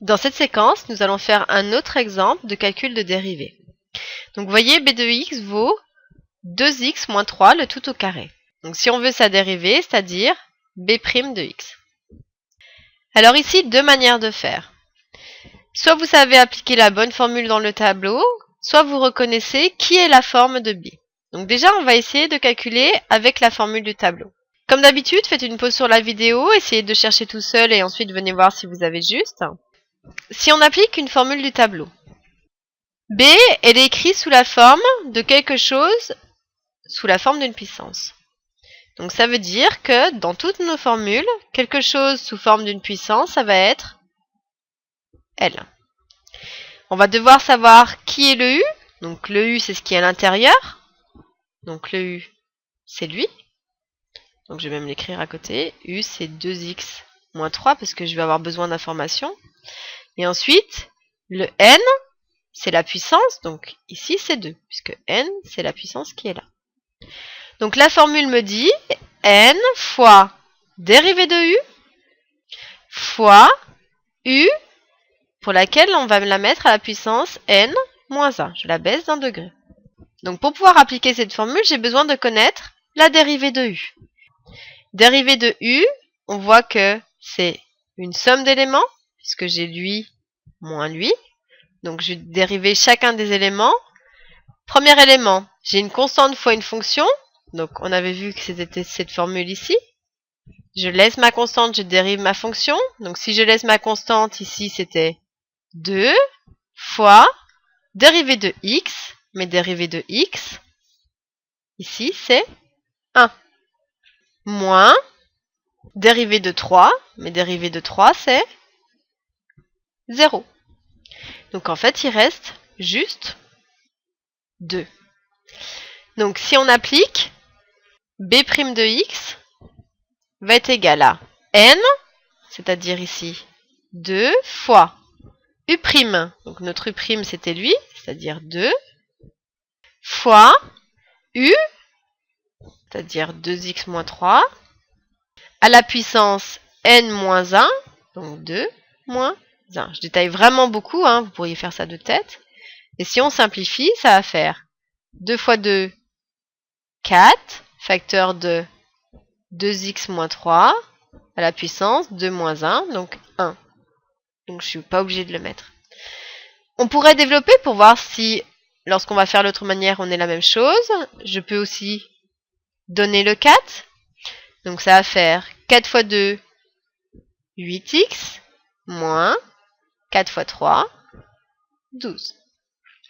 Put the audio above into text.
Dans cette séquence, nous allons faire un autre exemple de calcul de dérivée. Donc vous voyez, b de x vaut 2x moins 3, le tout au carré. Donc si on veut sa dérivée, c'est-à-dire b' de x. Alors ici, deux manières de faire. Soit vous savez appliquer la bonne formule dans le tableau, soit vous reconnaissez qui est la forme de b. Donc déjà, on va essayer de calculer avec la formule du tableau. Comme d'habitude, faites une pause sur la vidéo, essayez de chercher tout seul et ensuite venez voir si vous avez juste. Si on applique une formule du tableau, b est écrit sous la forme de quelque chose, sous la forme d'une puissance. Donc ça veut dire que dans toutes nos formules, quelque chose sous forme d'une puissance, ça va être L. On va devoir savoir qui est le U. Donc le U, c'est ce qui est à l'intérieur. Donc le U, c'est lui. Donc je vais même l'écrire à côté. U, c'est 2x moins 3 parce que je vais avoir besoin d'informations. Et ensuite, le N, c'est la puissance. Donc ici, c'est 2, puisque N, c'est la puissance qui est là. Donc la formule me dit N fois dérivée de U fois U, pour laquelle on va la mettre à la puissance N moins 1. Je la baisse d'un degré. Donc pour pouvoir appliquer cette formule, j'ai besoin de connaître la dérivée de U. Dérivée de U, on voit que c'est une somme d'éléments, puisque j'ai lui moins lui. Donc je vais dériver chacun des éléments. Premier élément, j'ai une constante fois une fonction. Donc on avait vu que c'était cette formule ici. Je laisse ma constante, je dérive ma fonction. Donc si je laisse ma constante ici, c'était 2 fois dérivée de x. Mais dérivée de x, ici, c'est 1. Moins dérivée de 3. Mais dérivée de 3, c'est 0. Donc en fait, il reste juste 2. Donc si on applique, b' de x va être égal à n, c'est-à-dire ici 2 fois u', donc notre u' c'était lui, c'est-à-dire 2, fois u, c'est-à-dire 2x moins 3, à la puissance n moins 1, donc 2 moins 1. Je détaille vraiment beaucoup, hein, vous pourriez faire ça de tête. Et si on simplifie, ça va faire 2 fois 2, 4, facteur de 2x moins 3, à la puissance 2 moins 1, donc 1. Donc je ne suis pas obligée de le mettre. On pourrait développer pour voir si, lorsqu'on va faire l'autre manière, on est la même chose. Je peux aussi donner le 4. Donc ça va faire 4 fois 2, 8x, moins 4 fois 3, 12.